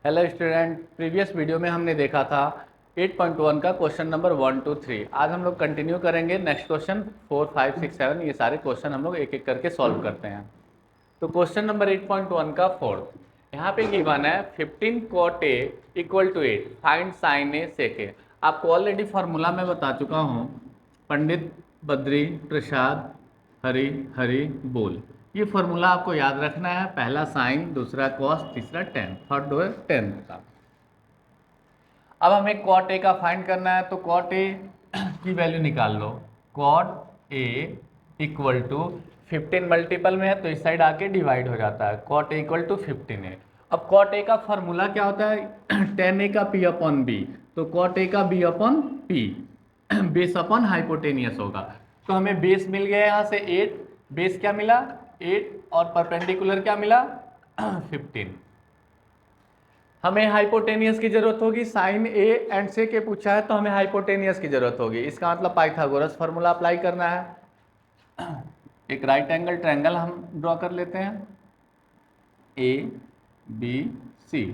Hello student, previous video में हमने देखा था 8.1 का क्वेश्चन नंबर 1 to 3। आज हम लोग कंटिन्यू करेंगे नेक्स्ट क्वेश्चन 4, 5, 6, 7। ये सारे क्वेश्चन हम लोग एक एक करके सॉल्व करते हैं। तो क्वेश्चन नंबर 8.1 का फोर्थ, यहाँ पे गिवन है 15 cot A equal to 8, find sine A sec A. आपको ऑलरेडी फार्मूला में बता चुका हूँ, पंडित बद्री प्रसाद हरी हरी बोल। ये फार्मूला आपको याद रखना है, पहला साइन, दूसरा कॉस, तीसरा टेन, थर्ड है टेन का। अब हमें कॉट ए का फाइंड करना है, तो कॉट ए की वैल्यू निकाल लो। Cot A equal to 15 multiple में है तो इस साइड आके डिवाइड हो जाता है, कॉट ए इक्वल टू 15 ए। अब कॉट ए का फॉर्मूला क्या होता है? टेन ए का पी अपॉन बी, तो कॉट ए का B upon P base upon hypotenuse होगा। तो हमें बेस मिल गया यहाँ से 8, बेस क्या मिला 8 और परपेंडिकुलर क्या मिला 15। हमें हाइपोटेनियस की जरूरत होगी, साइन ए एंड से के पूछा है तो हमें हाइपोटेनियस की जरूरत होगी। इसका मतलब पाइथागोरस फार्मूला अप्लाई करना है। एक राइट एंगल ट्रायंगल हम ड्रॉ कर लेते हैं, ए बी सी,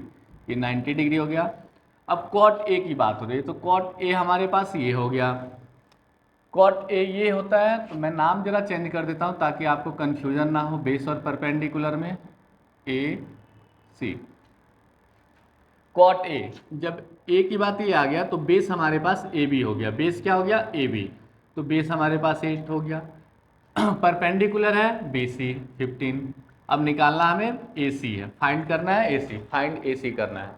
ये 90 डिग्री हो गया। अब कॉट ए की बात हो रही है, तो कॉट ए हमारे पास ये हो गया। कॉट ए ये होता है, तो मैं नाम जरा चेंज कर देता हूँ ताकि आपको कंफ्यूजन ना हो बेस और परपेंडिकुलर में। ए सी कॉट ए, जब ए की बात ये आ गया तो बेस हमारे पास ए बी हो गया। बेस क्या हो गया ए बी, तो बेस हमारे पास 8 हो गया। परपेंडिकुलर है बी सी 15। अब निकालना हमें ए सी है, फाइंड करना है A C, find A C करना है।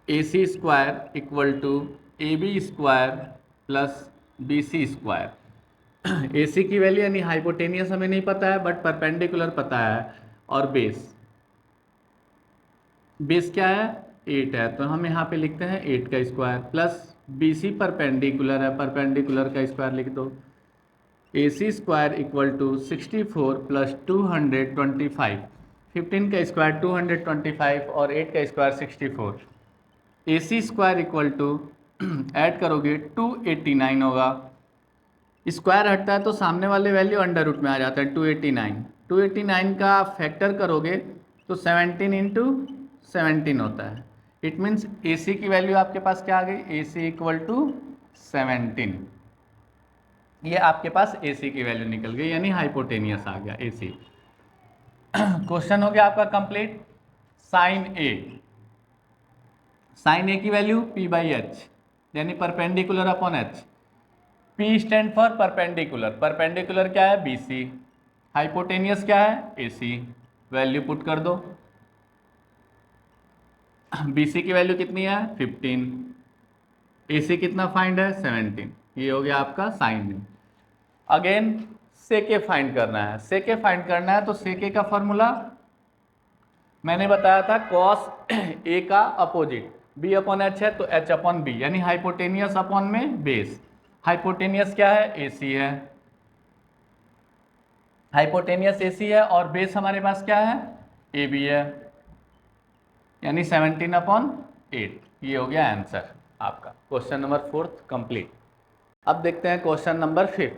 A C square equal to A B square plus B C square. A C की वैल्यू यानी हाइपोटेनियस हमें नहीं पता है बट परपेंडिकुलर पता है, और बेस बेस क्या है 8 है, तो हम यहाँ पे लिखते हैं 8 का square plus B C perpendicular है, परपेंडिकुलर का स्क्वायर लिख दो। A C square equal to 64 plus 225, 15 का स्क्वायर 225 और 8 का square 64। A C square equal to add करोगे 289 होगा। स्क्वायर हटता है तो सामने वाले वैल्यू अंडर रूट में आ जाता है 289। 289 का फैक्टर करोगे तो 17 इंटू 17 होता है। इट मीन्स ए सी की वैल्यू आपके पास क्या आ गई, ए सी इक्वल टू 17। ये आपके पास ए सी की वैल्यू निकल गई, यानी हाइपोटेनियस आ गया ए सी। क्वेश्चन हो गया आपका कंप्लीट। साइन ए, साइन ए की वैल्यू पी बाई एच, यानी perpendicular upon H. P stand for perpendicular, perpendicular क्या है बी सी, हाइपोटेनियस क्या है ए सी। वैल्यू पुट कर दो, बी सी की वैल्यू कितनी है 15, ए सी कितना फाइंड है 17। ये हो गया आपका साइन ए। अगेन सेके फाइंड करना है, सेके फाइंड करना है तो सेके का फॉर्मूला मैंने बताया था, कॉस ए का अपोजिट बी अपॉन एच है तो एच अपॉन बी, यानी हाइपोटेनियस अपॉन में बेस। हाइपोटेनियस क्या है ए सी है, हाइपोटेनियस ए सी है, और बेस हमारे पास क्या है ए बी है, यानी 17 अपॉन 8। ये हो गया आंसर आपका क्वेश्चन नंबर 4 कंप्लीट। अब देखते हैं क्वेश्चन नंबर 5।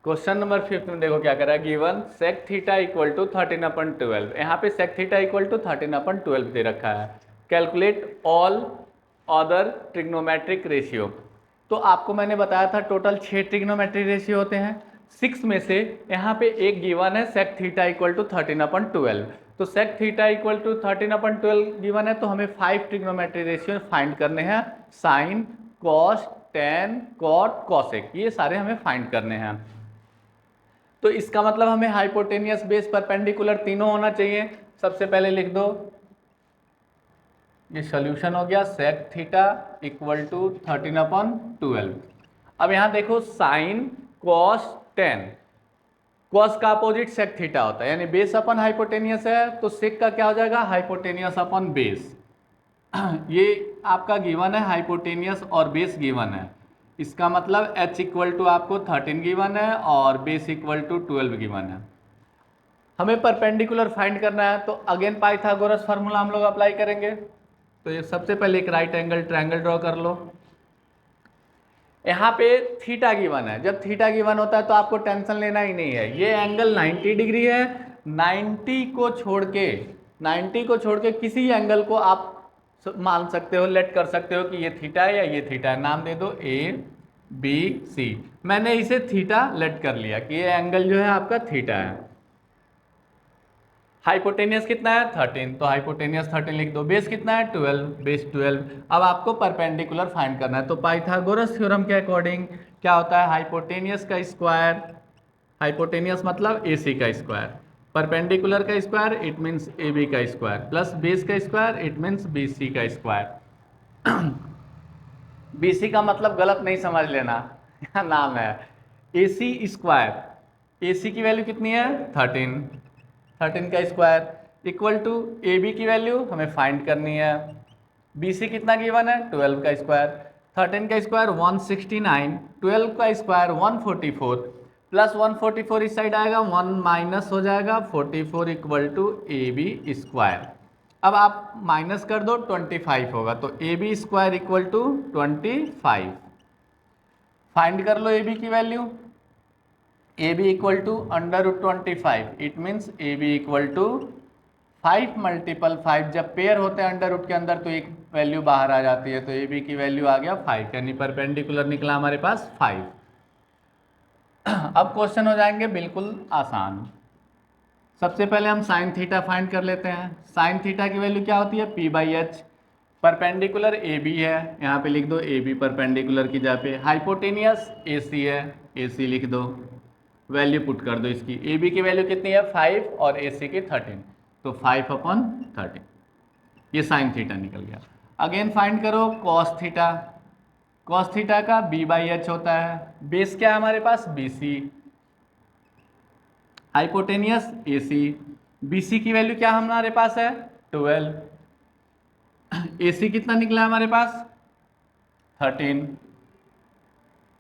क्वेश्चन नंबर 5 में देखो क्या कर रहा है, given sec theta equal to 13 upon 12। यहाँ पे sec theta equal to 13 upon 12 दे रखा है। Calculate all other trigonometric ratio. तो आपको मैंने बताया था टोटल 6 ट्रिग्नोमेट्रिक रेशियो होते हैं, 6 में से यहाँ पे एक गिवन है sec theta equal to 13 upon 12। तो sec theta equal to 13 upon 12 given है, तो हमें 5 ट्रिग्नोमेट्रिक रेशियो फाइंड करने हैं, sine cos tan cot cosec, ये सारे हमें फाइंड करने हैं। तो इसका मतलब हमें हाइपोटेनियस बेस परपेंडिकुलर तीनों होना चाहिए। सबसे पहले लिख दो, ये सॉल्यूशन हो गया sec theta equal to 13 upon 12। अब यहां देखो साइन कॉस टेन, कॉस का अपोजिट सेक थीटा होता है, यानी बेस अपन हाइपोटेनियस है तो सेक का क्या हो जाएगा हाइपोटेनियस अपॉन बेस। ये आपका गिवन है हाइपोटेनियस और बेस गिवन है, इसका मतलब h इक्वल टू आपको 13 गिवन है और बेस इक्वल टू 12 गिवन है। हमें परपेंडिकुलर फाइंड करना है, तो अगेन पाइथागोरस फार्मूला हम लोग अप्लाई करेंगे। तो ये सबसे पहले एक राइट एंगल ट्रायंगल ड्रॉ कर लो। यहाँ पे थीटा गिवन है, जब थीटा गिवन होता है तो आपको टेंशन लेना ही नहीं है। ये एंगल 90 डिग्री है, 90 को छोड़ के 90 को छोड़ के किसी एंगल को आप मान सकते हो, लेट कर सकते हो कि ये थीटा है या ये थीटा है। नाम दे दो ABC। मैंने इसे थीटा लेट कर लिया कि ये एंगल जो है आपका थीटा है। हाइपोटेनियस कितना है 13, तो हाइपोटेनियस 13 लिख दो। बेस कितना है 12, बेस 12। अब आपको परपेंडिकुलर फाइंड करना है, तो पाइथागोरस थ्योरम के अकॉर्डिंग क्या होता है, हाइपोटेनियस का स्क्वायर, हाइपोटेनियस मतलब AC का स्क्वायर, परपेंडिकुलर का स्क्वायर इट मीन्स AB का स्क्वायर, प्लस बेस का स्क्वायर इट मीन्स BC का स्क्वायर। BC का मतलब गलत नहीं समझ लेना, नाम है AC स्क्वायर। AC की वैल्यू कितनी है 13, 13 का स्क्वायर इक्वल टू AB की वैल्यू हमें फाइंड करनी है। BC कितना गिवन है 12 का स्क्वायर, 13 का स्क्वायर 169, 12 का स्क्वायर 144, प्लस 144 इस साइड आएगा, 1 माइनस हो जाएगा 44 इक्वल टू AB स्क्वायर। अब आप माइनस कर दो 25 होगा, तो AB स्क्वायर इक्वल टू 25। फाइंड कर लो AB की value, AB equal to under root 25, it means AB equal to 5 multiple 5। जब पेयर होते हैं अंडर रूट के अंदर तो एक वैल्यू बाहर आ जाती है, तो AB की वैल्यू आ गया 5, यानी परपेंडिकुलर निकला हमारे पास 5। अब क्वेश्चन हो जाएंगे बिल्कुल आसान। सबसे पहले हम साइन थीटा फाइंड कर लेते हैं। साइन थीटा की वैल्यू क्या होती है P/H। परपेंडिकुलर AB है, यहाँ पे लिख दो AB परपेंडिकुलर की जगह पे। हाइपोटेनियस AC है, AC लिख दो, वैल्यू पुट कर दो इसकी। AB की वैल्यू कितनी है 5 और AC की 13, तो 5/13, ये साइन थीटा निकल गया। अगेन फाइंड करो कॉस थीटा। कॉस थीटा का B/H होता है, बेस क्या है हमारे पास BC, हाइपोटेनियस AC, BC की वैल्यू क्या हमारे पास है 12, AC कितना निकला हमारे पास 13,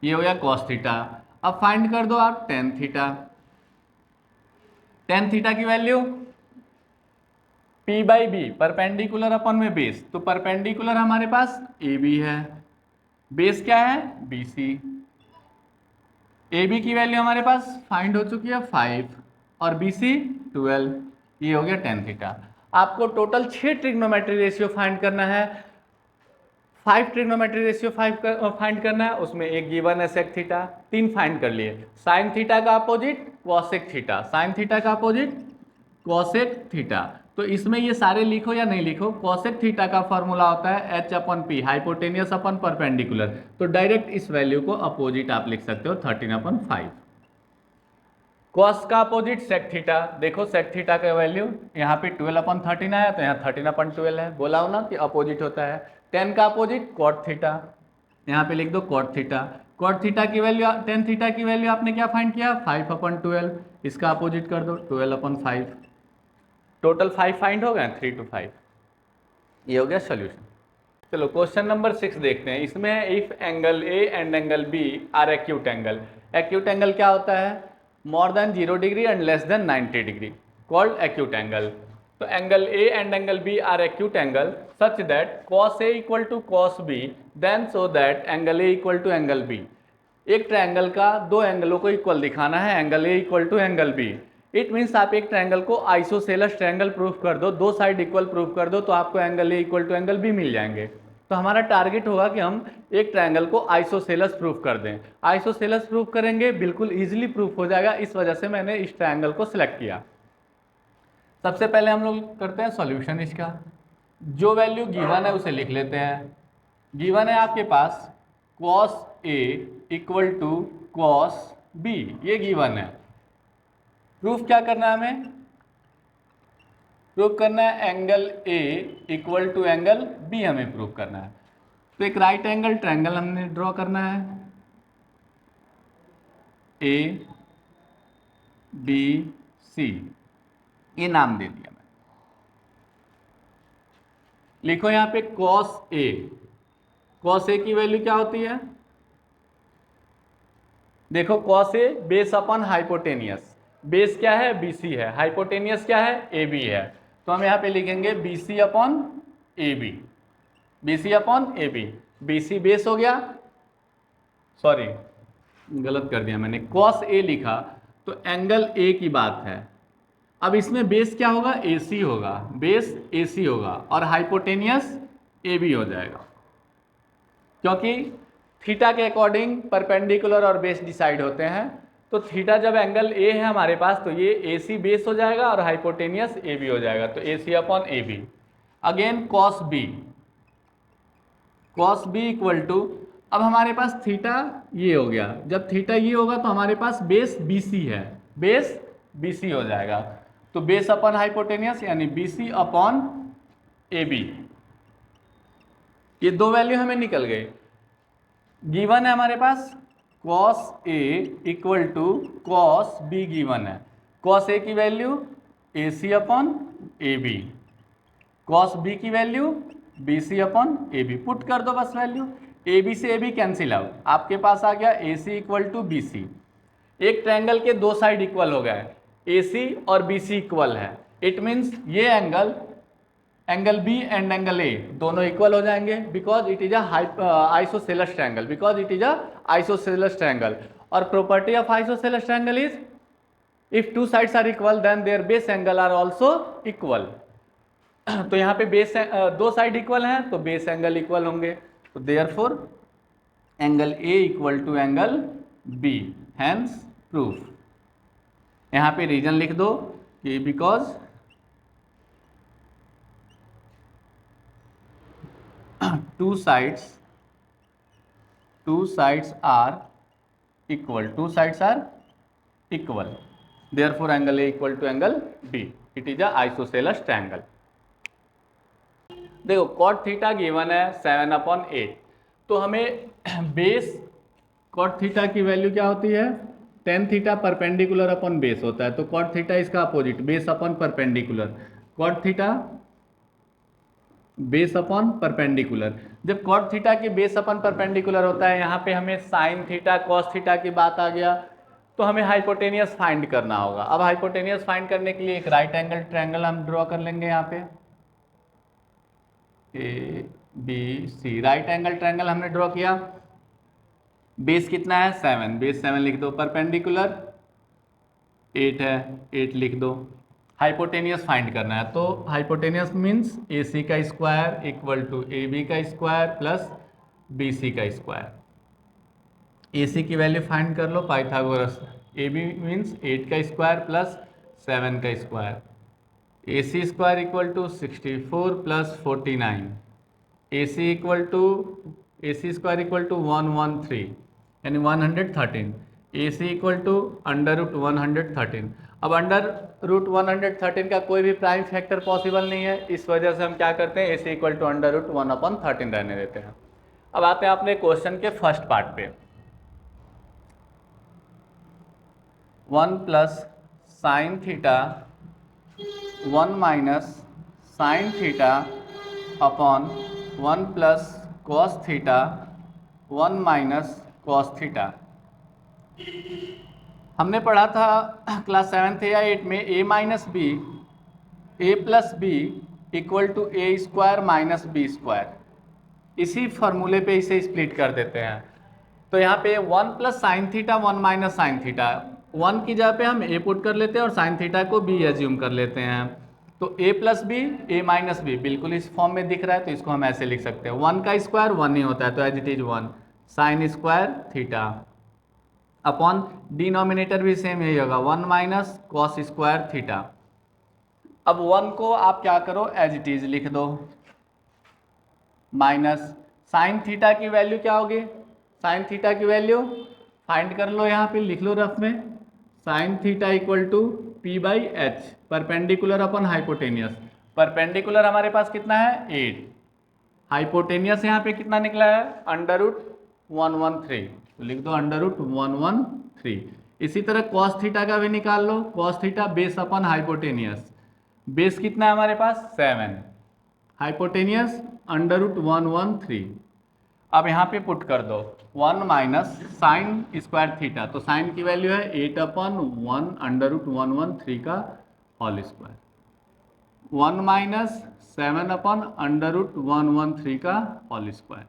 ये हो गया कॉस थीटा। अब फाइंड कर दो आप टेन थीटा। टेन थीटा की वैल्यू P/B परपेंडिकुलर अपन में बेस, तो परपेंडिकुलर हमारे पास AB है, बेस क्या है BC। AB की वैल्यू हमारे पास फाइंड हो चुकी है 5 और BC 12, ये हो गया टेन थीटा। आपको टोटल 6 ट्रिग्नोमेट्री रेशियो फाइंड करना है। 5 ट्रिग्नोमेट्री रेशियो फाइंड करना है, उसमें एक गिवन है सेक थीटा, 3 फाइंड कर लिए। साइन थीटा का opposite cosec theta, sine theta का अपोजिट कॉसेक थीटा। तो इसमें ये सारे लिखो या नहीं लिखो, कॉसेक थीटा का फॉर्मूला होता है H/P, हाइपोटेनियस अपन परपेंडिकुलर, तो डायरेक्ट इस वैल्यू को अपोजिट आप लिख सकते हो 13/5। कॉस का अपोजिट सेक थीटा, देखो सेक थीटा का वैल्यू यहाँ पे 12/13 आया, तो यहाँ 13/12 है, बोला हो ना कि अपोजिट होता है। टेन का अपोजिट कॉट थीटा, यहाँ पे लिख दो कॉट थीटा। कॉट थीटा की वैल्यू, टेन थीटा की वैल्यू आपने क्या फाइंड किया 5/12, इसका अपोजिट कर दो 12/5। टोटल 5 फाइंड हो गए 3 to 5, ये हो गया सोल्यूशन। चलो क्वेश्चन नंबर 6 देखते हैं। इसमें है if angle A and angle B are acute angle. Acute angle क्या होता है, more than 0 degree and less than 90 degree, called acute angle. तो angle A and angle B are acute angle such that cos A equal to cos B, then so that angle A equal to angle B। एक triangle का दो एंगलों को equal दिखाना है, angle A equal to angle B। It means आप एक triangle को आइसोसेलेस ट्रायंगल प्रूफ कर दो, दो साइड इक्वल प्रूफ कर दो, तो आपको angle A equal to angle B मिल जाएंगे। तो हमारा टारगेट होगा कि हम एक ट्रायंगल को आइसोसेलेस प्रूफ कर दें। आइसोसेलेस प्रूफ करेंगे, बिल्कुल इजीली प्रूफ हो जाएगा, इस वजह से मैंने इस ट्रायंगल को सिलेक्ट किया। सबसे पहले हम लोग करते हैं सॉल्यूशन इसका। जो वैल्यू गिवन है उसे लिख लेते हैं। गिवन है आपके पास cos A equal to cos B, ये गिवन है। प्रूफ क्या करना है हमें, प्रूफ करना है angle A equal to angle B, हमें प्रूफ करना है। तो एक राइट एंगल ट्रायंगल हमने ड्रॉ करना है, A B C, ये नाम दे दिया मैं। लिखो यहाँ पे cos A, cos A की वैल्यू क्या होती है, देखो cos A base upon hypotenuse, base क्या है BC है, हाइपोटेनियस क्या है AB है, तो हम यहाँ पे लिखेंगे BC/AB, BC/AB। BC बेस हो गया, सॉरी गलत कर दिया मैंने, cos A लिखा तो एंगल A की बात है, अब इसमें बेस क्या होगा, AC होगा, बेस AC होगा और हाइपोटेनियस AB हो जाएगा, क्योंकि थीटा के अकॉर्डिंग परपेंडिकुलर और बेस डिसाइड होते हैं। तो थीटा जब एंगल ए है हमारे पास तो ये AC बेस हो जाएगा और हाइपोटेनियस AB हो जाएगा, तो AC upon AB। Again cos B equal to, अब हमारे पास थीटा ये हो गया, जब थीटा ये होगा तो हमारे पास बेस BC है, बेस BC हो जाएगा, तो बेस अपॉन हाइपोटेनियस यानी BC अपॉन AB। ये दो वैल्यू हमें निकल गए। गिवन है हमारे पास cos A equal to cos B given है। cos A की value AC upon AB, cos B की value BC upon AB। Put कर दो बस वैल्यू, AB से AB कैंसिल आउट, आपके पास आ गया AC इक्वल टू BC। एक ट्रायंगल के दो साइड इक्वल हो गए, AC और BC इक्वल है, इट मीन्स ये angle B and angle A दोनों इक्वल हो जाएंगे, because it is isosceles triangle, because it is isosceles triangle. और property of isosceles triangle is if two sides are equal then their base angle are also equal. तो यहाँ पे base दो side equal हैं तो base angle equal होंगे, तो therefore angle A equal to angle B, hence proof. यहाँ पे रीजन लिख दो कि because two sides are equal, therefore angle A equal to angle B, it is a isosceles triangle। देखो cot थीटा गिवन है 7/8, तो हमें बेस cot थीटा की वैल्यू क्या होती है, tan theta perpendicular upon base होता है, तो cot थीटा इसका opposite, base upon perpendicular, cot theta base upon perpendicular. जब cot थीटा की बेस अपॉन परपेंडिकुलर होता है, यहाँ पे हमें sin थीटा cos थीटा की बात आ गया, तो हमें हाइपोटेनियस फाइंड करना होगा। अब हाइपोटेनियस फाइंड करने के लिए एक राइट एंगल ट्रायंगल हम ड्रॉ कर लेंगे, यहाँ पे ABC राइट एंगल ट्रायंगल हमने ड्रॉ किया। बेस कितना है 7, बेस 7 लिख दो, परपेंडिकुलर 8 है 8 लिख दो। हाइपोटेनियस फाइंड करना है, तो हाइपोटेनियस मीन्स AC का स्क्वायर इक्वल टू AB का स्क्वायर प्लस BC का स्क्वायर। AC की वैल्यू फाइंड कर लो पाइथागोरस, AB मीन्स 8 का स्क्वायर प्लस 7 का square, AC square equal to 64 plus 49, AC square equal to 113 यानी 113, AC equal to under root 113। अब under root 113 का कोई भी प्राइम फैक्टर पॉसिबल नहीं है, इस वजह से हम क्या करते हैं, AC equal to under root 1/13 रहने देते हैं। अब आते हैं अपने क्वेश्चन के फर्स्ट पार्ट पे। 1 plus sine theta 1 minus sine theta upon 1 plus cos theta 1 minus cos theta. हमने पढ़ा था क्लास 7th या 8 में a minus B, A plus B equal to A square minus B square, इसी फॉर्मूले पे इसे स्प्लिट कर देते हैं। तो यहाँ पे 1 plus sine theta 1 minus sine theta, 1 की जगह पे हम a पुट कर लेते हैं और साइन थीटा को b एज्यूम कर लेते हैं, तो a plus B A minus B बिल्कुल इस फॉर्म में दिख रहा है, तो इसको हम ऐसे लिख सकते हैं। 1 का स्क्वायर 1 ही होता है, तो as it is 1 sine square theta upon denominator भी सेम यही होगा 1 माइनस कॉस स्क्वायर थीटा। अब 1 को आप क्या करो, एज इट इज लिख दो, माइनस साइन थीटा की वैल्यू क्या होगी, साइन थीटा की वैल्यू फाइंड कर लो, यहाँ पे लिख लो रफ में, sine theta equal to P/H perpendicular upon hypotenuse. Perpendicular हमारे पास कितना है 8, हाइपोटेनियस यहाँ पे कितना निकला है अंडर रूट 113, तो लिख दो अंडर रूट 113। इसी तरह कॉस थीटा का भी निकाल लो, cos theta base upon hypotenuse, base कितना है हमारे पास 7, हाइपोटेनियस अंडर रूट 113। अब यहाँ पे पुट कर दो 1 माइनस साइन स्क्वायर थीटा, तो साइन की वैल्यू है 8/1 अंडर रूट 113 का whole square, 1 minus 7 under root 113 का होल स्क्वायर।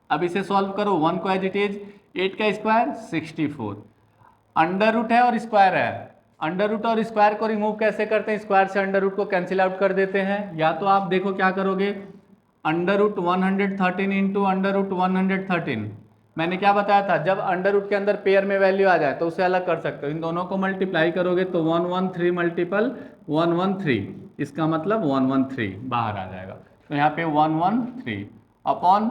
अब इसे सॉल्व करो, 1 को एज इट इज, 8 का स्क्वायर 64, अंडर रूट है और स्क्वायर है, अंडर रूट और स्क्वायर को रिमूव कैसे करते हैं, स्क्वायर से अंडर रूट को कैंसिल आउट कर देते हैं। या तो आप देखो क्या करोगे, under root 113 into under root 113, मैंने क्या बताया था, जब अंडर रूट के अंदर पेयर में वैल्यू आ जाए तो उसे अलग कर सकते हो। इन दोनों को मल्टीप्लाई करोगे तो 113 मल्टीपल 113, इसका मतलब 113 बाहर आ जाएगा। तो यहाँ पे 113 अपॉन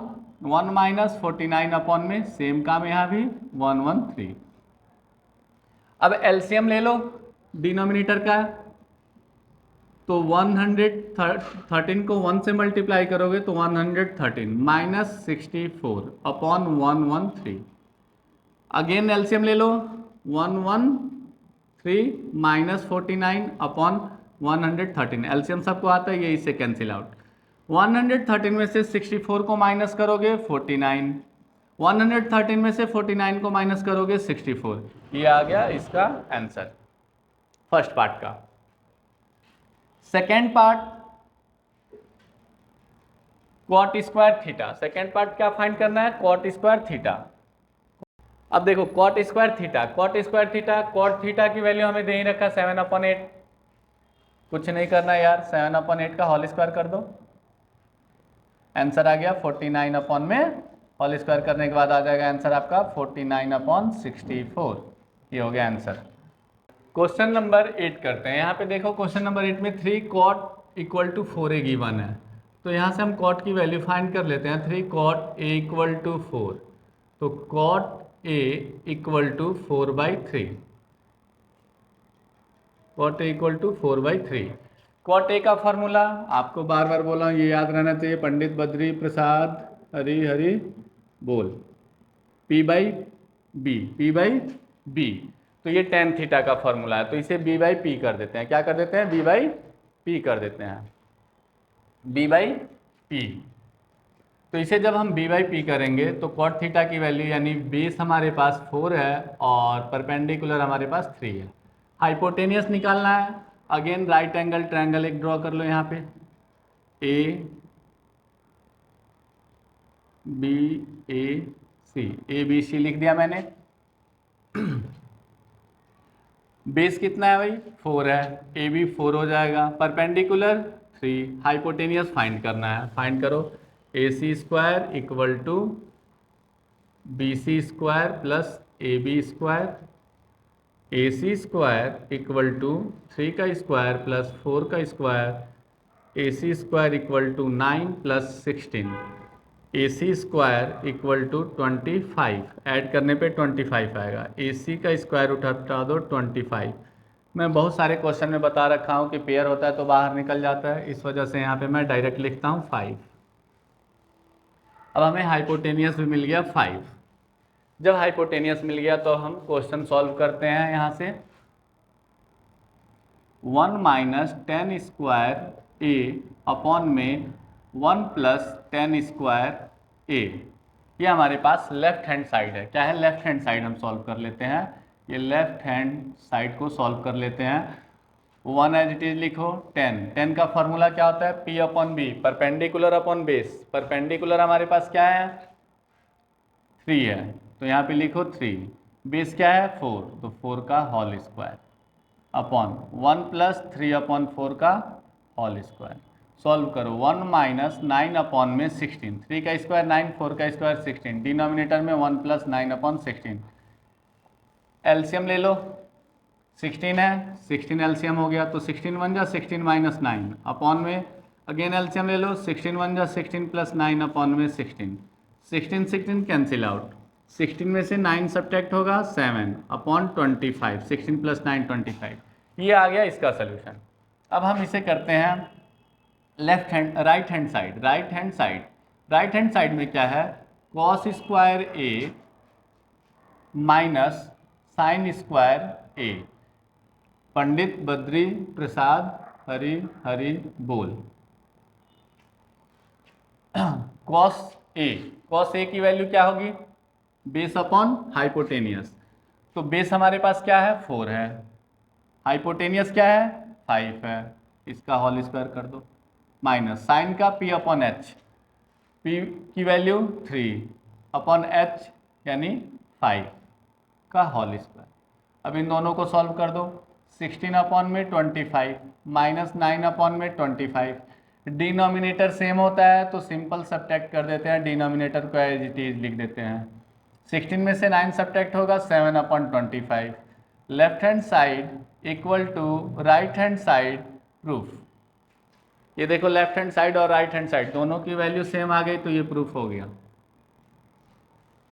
1 माइनस 49 अपॉन में सेम काम यहाँ भी 113। अब एलसीएम ले लो डिनोमिनेटर का, तो 113 को 1 से मल्टीप्लाई करोगे तो 113 माइनस 64 अपॉन 113। अगेन एलसीएम ले लो, 113 माइनस 49 अपॉन 113, एलसीएम सबको आता है, ये इससे कैंसिल आउट। 113 में से 64 को माइनस करोगे 49, 113 में से 49 को माइनस करोगे 64। ये आ गया इसका आंसर फर्स्ट पार्ट का। Second part cot square theta, second part क्या फाइंड करना है, कॉट स्क्वायर थीटा। अब देखो cot square theta, cot square theta, cot theta की वैल्यू हमें दे ही रखा 7/8, कुछ नहीं करना यार, 7/8 का होल स्क्वायर कर दो, आंसर आ गया 49 अपॉन में होल स्क्वायर करने के बाद आ जाएगा आंसर आपका 49/64। ये हो गया आंसर। क्वेश्चन नंबर 8 करते हैं। यहाँ पे देखो क्वेश्चन नंबर 8 में 3 cot equal to 4a given है, तो यहाँ से हम कॉट की वैल्यू फाइंड कर लेते हैं। 3 कॉट a इक्वल टू 4, तो cot a equal to 4/3, cot a equal to 4/3। Cot a का फॉर्मूला आपको बार बार बोला हूँ, ये याद रहना चाहिए, पंडित बद्री प्रसाद हरी हरी बोल, P/B, तो ये tan थीटा का फॉर्मूला है, तो इसे B/P कर देते हैं। क्या कर देते हैं, B/P कर देते हैं, B/P। तो इसे जब हम B/P करेंगे तो कॉट थीटा की वैल्यू यानी बेस हमारे पास 4 है और परपेंडिकुलर हमारे पास 3 है। हाइपोटेनियस निकालना है, अगेन राइट एंगल ट्रायंगल एक ड्रॉ कर लो यहाँ पे, ABC लिख दिया मैंने। बेस कितना है भाई, 4 है, AB 4 हो जाएगा, परपेंडिकुलर 3, हाइपोटेनियस फाइंड करना है, फाइंड करो, AC square equal to BC square plus AB square, AC square equal to 3 का स्क्वायर प्लस 4 का square, AC square equal to 9 plus 16, AC square equal to 25, add करने पे 25 आएगा, AC का square उठा दो 25। मैं बहुत सारे क्वेश्चन में बता रखा हूँ कि पेयर होता है तो बाहर निकल जाता है, इस वजह से यहाँ पे मैं डायरेक्ट लिखता हूँ 5। अब हमें हाइपोटेनियस भी मिल गया 5। जब हाइपोटेनियस मिल गया तो हम क्वेश्चन सॉल्व करते हैं। यहाँ से 1 माइनस 10 स्क्वायर ए अपॉन में 1 प्लस 10 स्क्वायर ए, ये हमारे पास लेफ्ट हैंड साइड है। क्या है, लेफ्ट हैंड साइड हम सॉल्व कर लेते हैं, ये लेफ्ट हैंड साइड को सॉल्व कर लेते हैं। 1 एज इट इज लिखो, 10 का फॉर्मूला क्या होता है, P/B, perpendicular upon base, perpendicular हमारे पास क्या है 3 है, तो यहाँ पे लिखो 3, बेस क्या है 4, तो 4 का होल स्क्वायर अपॉन 1 प्लस 3/4 का होल स्क्वायर। सॉल्व करो, 1 माइनस 9 अपॉन में 16, 3 का स्क्वायर 9, 4 का स्क्वायर 16, डिनोमिनेटर में 1 प्लस 9/16। एलसीएम ले लो, 16 है, 16 एलसीएम हो गया, तो 16 1 जा 16 माइनस 9 अपॉन में अगेन एलसीएम ले लो, 16 1 जा 16 प्लस 9 अपॉन में 16, 16 कैंसिल आउट, 16 में से 9 सब्ट्रैक्ट होगा 7 अपॉन 25, 16 प्लस 9 25। ये आ गया इसका सोल्यूशन। अब हम इसे करते हैं left hand right hand side, right hand side में क्या है, कॉस स्क्वायर ए माइनस साइन स्क्वायर ए, पंडित बद्री प्रसाद हरी हरी बोल। कॉस ए की वैल्यू क्या होगी, बेस अपॉन हाइपोटेनियस, तो बेस हमारे पास क्या है 4 है, हाइपोटेनियस क्या है 5 है, इसका होल स्क्वायर कर दो, माइनस साइन का P/H, P की वैल्यू 3 अपॉन H यानी 5 का होल स्क्वायर। अब इन दोनों को सॉल्व कर दो, 16 अपॉन में 25 माइनस 9 अपॉन में 25। डिनोमिनेटर सेम होता है तो सिंपल सब्ट्रैक्ट कर देते हैं, डिनोमिनेटर को एज इट इज लिख देते हैं। 16 में से 9 सब्ट्रैक्ट होगा 7 upon 25। Left hand side equal to right hand side proof. ये देखो लेफ्ट हैंड साइड और राइट हैंड साइड दोनों की वैल्यू सेम आ गई तो ये प्रूफ हो गया।